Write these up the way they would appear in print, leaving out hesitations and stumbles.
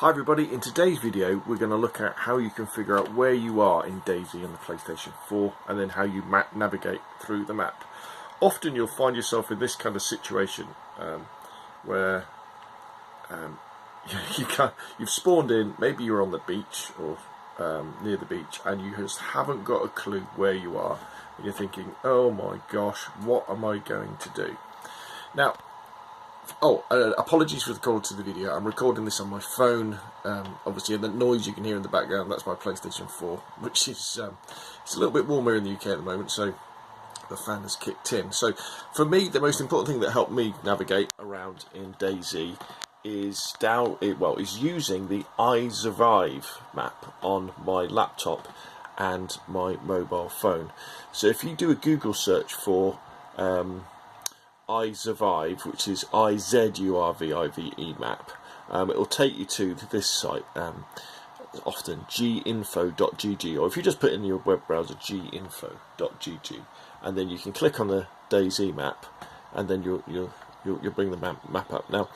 Hi everybody, in today's video we're going to look at how you can figure out where you are in DayZ on the PlayStation 4 and then how you navigate through the map. Often you'll find yourself in this kind of situation where you've spawned in, maybe you're on the beach or near the beach and you just haven't got a clue where you are and you're thinking, oh my gosh, what am I going to do? Now, apologies for the quality of the video. I'm recording this on my phone, obviously, and the noise you can hear in the background, that's my PlayStation 4, which is it's a little bit warmer in the UK at the moment, so the fan has kicked in. So for me, the most important thing that helped me navigate around in DayZ is using the I Survive map on my laptop and my mobile phone. So if you do a Google search for I Survive, which is IZURVIVE map, it will take you to this site, often ginfo.gg, or if you just put in your web browser ginfo.gg, and then you can click on the DayZ map, and then you'll bring the map up. Now,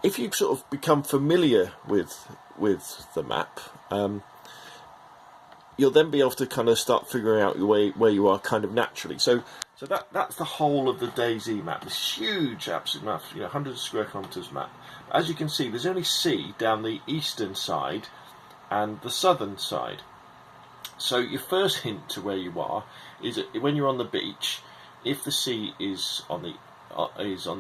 if you sort of become familiar with the map, you'll then be able to kind of start figuring out where you are kind of naturally. So that's the whole of the DayZ map, this huge absolute map, hundreds of square kilometres map. As you can see, there's only sea down the eastern side and the southern side. So your first hint to where you are is that when you're on the beach, if the sea is on the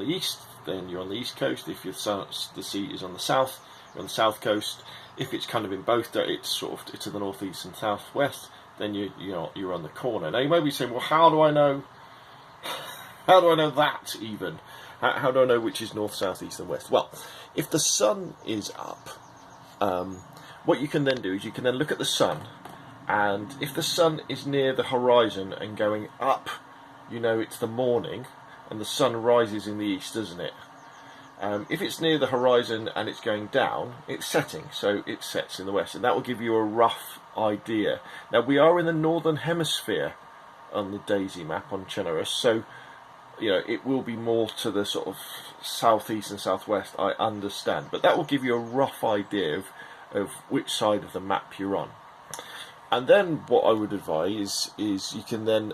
east, then you're on the east coast. If the sea is on the south, you're on the south coast. If it's kind of in both, it's to the northeast and southwest, then you're on the corner. Now you may be saying, well, how do I know? How do I know that even? How do I know which is north, south, east and west? Well, if the sun is up, what you can then do is you can then look at the sun, and if the sun is near the horizon and going up, it's the morning, and the sun rises in the east, doesn't it? If it's near the horizon and it's going down, it's setting, so it sets in the west, and that will give you a rough idea. Now, we are in the northern hemisphere on the DayZ map on Polaris, so it will be more to the sort of southeast and southwest, I understand, but that will give you a rough idea of which side of the map you're on. And then what I would advise is you can then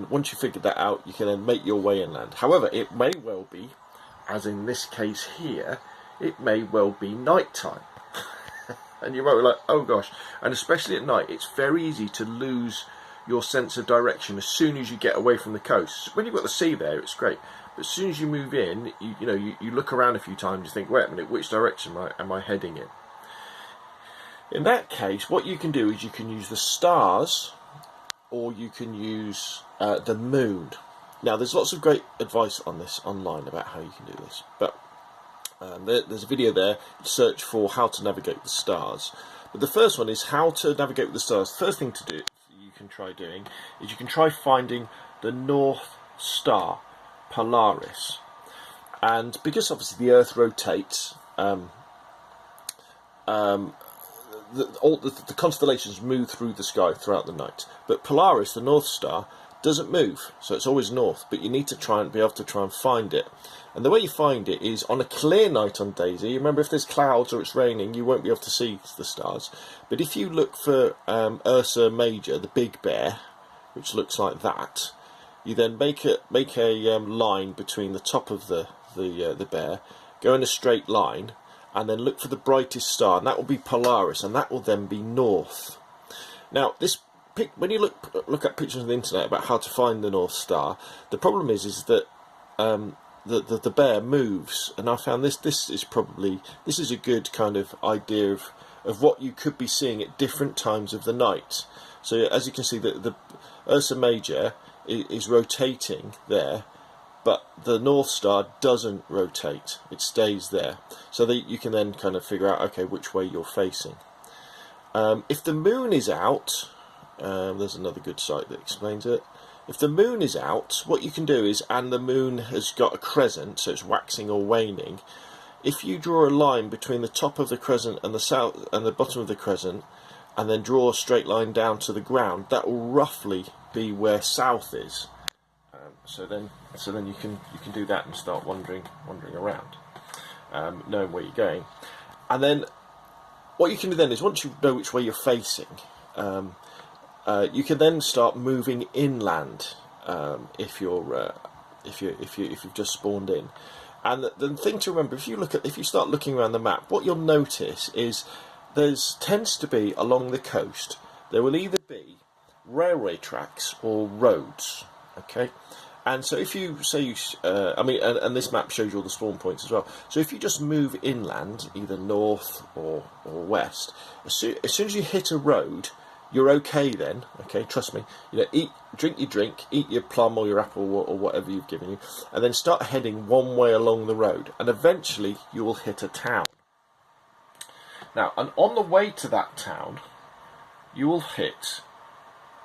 once you figured that out, you can then make your way inland. However, it may well be, as in this case here, it may well be night time. And you might be like, oh gosh, and especially at night, it's very easy to lose your sense of direction as soon as you get away from the coast. When you've got the sea there, it's great, but as soon as you move in, you look around a few times, you think, wait a minute, which direction am I heading in? In that case, what you can do is you can use the stars, or you can use the moon. Now, there's lots of great advice on this online about how you can do this, but there's a video there, search for how to navigate the stars. But the first one is how to navigate with the stars. The first thing to do, you can try doing, is you can try finding the North Star, Polaris. And because obviously the Earth rotates, the constellations move through the sky throughout the night. But Polaris, the North Star, doesn't move, so it's always north, but you need to be able to try and find it. And the way you find it is on a clear night on DayZ. Remember, if there's clouds or it's raining, you won't be able to see the stars. But if you look for Ursa Major, the big bear, which looks like that, you then make a line between the top of the bear, go in a straight line, and then look for the brightest star, and that will be Polaris, and that will then be north. Now, when you look at pictures on the internet about how to find the North Star, the problem is that the bear moves, and I found this is a good kind of idea of what you could be seeing at different times of the night. So as you can see, the Ursa Major is rotating there, but the North Star doesn't rotate, it stays there, so that you can then kind of figure out, okay, which way you're facing. If the moon is out, there's another good site that explains it. If the moon is out, what you can do is, and the moon has got a crescent, so it's waxing or waning, if you draw a line between the top of the crescent and the bottom of the crescent, and then draw a straight line down to the ground, that will roughly be where south is. So then you can do that and start wandering around, knowing where you're going. And then what you can do then is, once you know which way you're facing, you can then start moving inland if you've just spawned in. And the thing to remember, if you start looking around the map, what you'll notice is tends to be along the coast, there will either be railway tracks or roads. Okay, and so if you say and this map shows you all the spawn points as well. So if you just move inland, either north or west, as soon as you hit a road, you're okay then. Okay, trust me. Drink your drink, eat your plum or your apple or whatever you've given you, and then start heading one way along the road, and eventually you will hit a town. Now, and on the way to that town, you will hit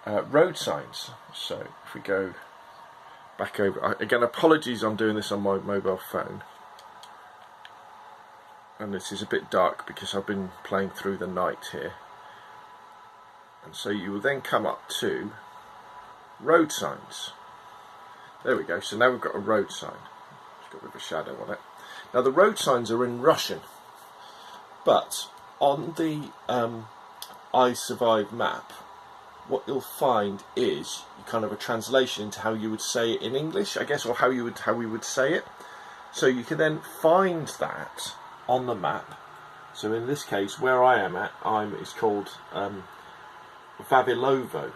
road signs. So if we go back over, again, apologies, I'm doing this on my mobile phone, and this is a bit dark because I've been playing through the night here. And so you will then come up to road signs. There we go. So now we've got a road sign. It's got a bit of a shadow on it. Now the road signs are in Russian, but on the I Survive map, what you'll find is kind of a translation into how you would say it in English, I guess, or how we would say it. So you can then find that on the map. So in this case, where I am at, it's called Vavilovo.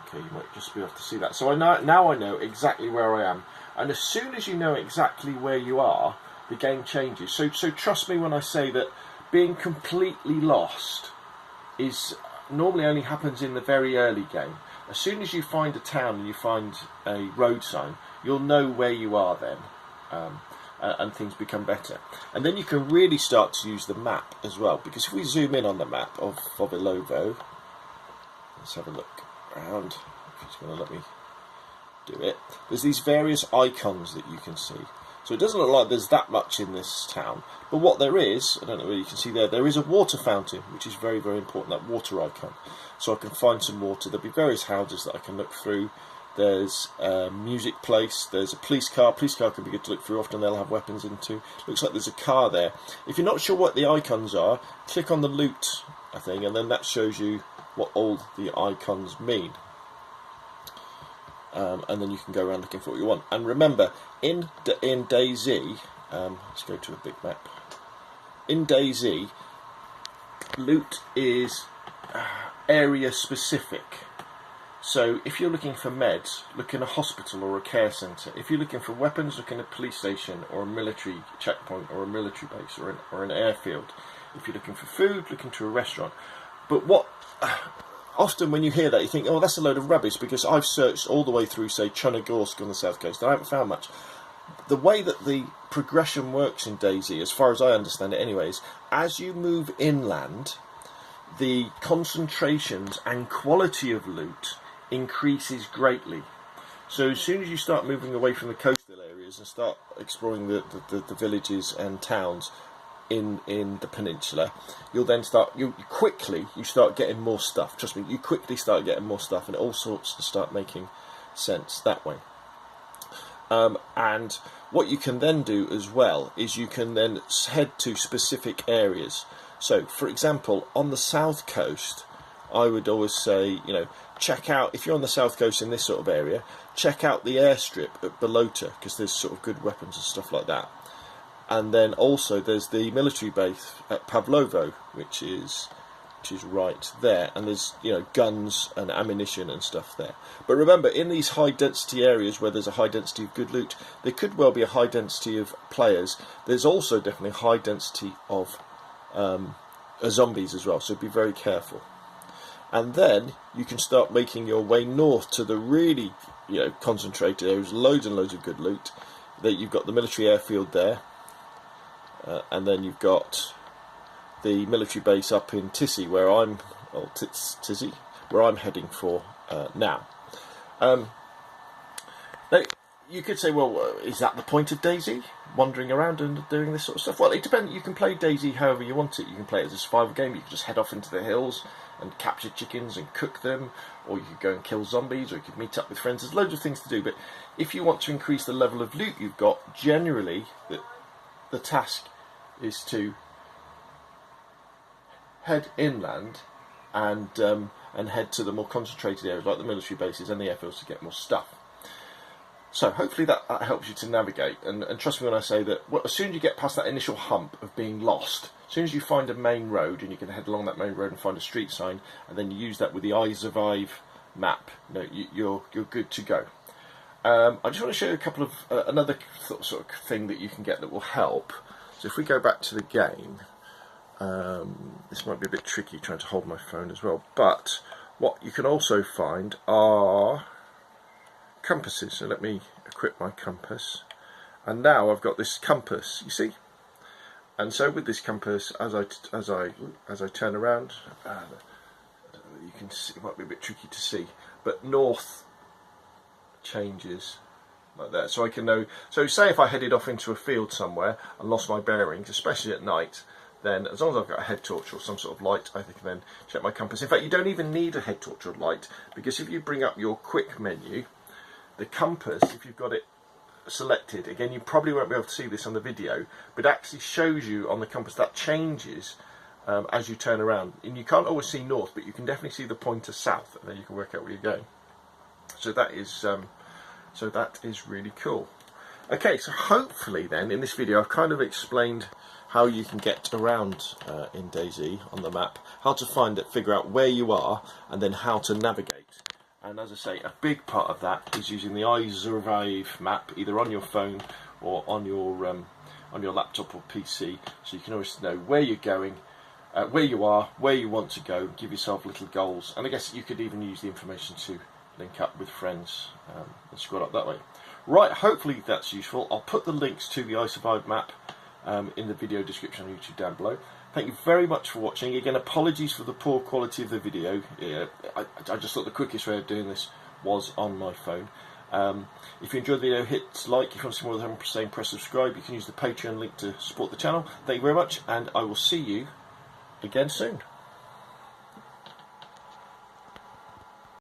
Okay, you might just be able to see that. So now I know exactly where I am, and as soon as you know exactly where you are, the game changes. So trust me when I say that being completely lost is normally only happens in the very early game. As soon as you find a town and you find a road sign, you'll know where you are then, and things become better. And then you can really start to use the map as well, because if we zoom in on the map of Vavilovo, let's have a look around, if it's going to let me do it. There's these various icons that you can see. So it doesn't look like there's that much in this town, but what there is, I don't know whether you can see there is a water fountain, which is very, very important, that water icon. So I can find some water. There'll be various houses that I can look through. There's a music place, there's a police car. Police car can be good to look through, often they'll have weapons in too. Looks like there's a car there. If you're not sure what the icons are, click on the loot, I think, and then that shows you what all the icons mean. And then you can go around looking for what you want. And remember, in DayZ, let's go to a big map. In DayZ, loot is area specific. So if you're looking for meds, look in a hospital or a care centre. If you're looking for weapons, look in a police station or a military checkpoint or a military base or an airfield. If you're looking for food, look into a restaurant. But what often when you hear that, you think, oh, that's a load of rubbish, because I've searched all the way through, say, Chernogorsk on the south coast, and I haven't found much. The way that the progression works in DayZ, as far as I understand it anyways, as you move inland, the concentrations and quality of loot increases greatly. So as soon as you start moving away from the coastal areas and start exploring the villages and towns in the peninsula, you'll then you start getting more stuff. Trust me, you quickly start getting more stuff, and all sorts to start making sense that way. And what you can then do as well is you can then head to specific areas. So for example, on the south coast, I would always say, check out, if you're on the south coast in this sort of area, check out the airstrip at Balota, because there's sort of good weapons and stuff like that. And then also there's the military base at Pavlovo, which is right there, and there's guns and ammunition and stuff there. But remember, in these high density areas where there's a high density of good loot, there could well be a high density of players. There's also definitely a high density of zombies as well, so be very careful. And then you can start making your way north to the really concentrated areas, loads and loads of good loot. That you've got the military airfield there, and then you've got the military base up in Tissy, where I'm heading for now. Now, you could say, well, is that the point of DayZ? Wandering around and doing this sort of stuff? Well, it depends. You can play DayZ however you want it. You can play it as a survival game. You can just head off into the hills and capture chickens and cook them, or you could go and kill zombies, or you could meet up with friends. There's loads of things to do, but if you want to increase the level of loot you've got, generally the task is to head inland and head to the more concentrated areas like the military bases and the airfields to get more stuff. So hopefully that helps you to navigate, and trust me when I say that as soon as you get past that initial hump of being lost, as soon as you find a main road and you can head along that main road and find a street sign, and then you use that with the I Survive map, you're good to go. I just want to show you a couple of another sort of thing that you can get that will help. So if we go back to the game, this might be a bit tricky trying to hold my phone as well, but what you can also find are compasses. So let me equip my compass, and now I've got this compass, you see. And so with this compass, as I turn around, you can see, it might be a bit tricky to see, but north changes like that, so I can know. So say if I headed off into a field somewhere and lost my bearings, especially at night, then as long as I've got a head torch or some sort of light, I can then check my compass. In fact, you don't even need a head torch or light, because if you bring up your quick menu, the compass, if you've got it selected, again you probably won't be able to see this on the video, but it actually shows you on the compass that changes as you turn around, and you can't always see north, but you can definitely see the pointer south, and then you can work out where you're going. So that is really cool. Okay, so hopefully then in this video I've kind of explained how you can get around in DayZ on the map, how to find it, figure out where you are, and then how to navigate. And as I say, a big part of that is using the I Survive map, either on your phone or on your laptop or PC, so you can always know where you're going, where you are, where you want to go, give yourself little goals, and I guess you could even use the information to link up with friends and squad up that way. Right, hopefully that's useful. I'll put the links to the I Survive map in the video description on YouTube down below. Thank you very much for watching. Again, apologies for the poor quality of the video. I just thought the quickest way of doing this was on my phone. If you enjoyed the video, hit like. If you want to see more of them saying, press subscribe. You can use the Patreon link to support the channel. Thank you very much, and I will see you again soon.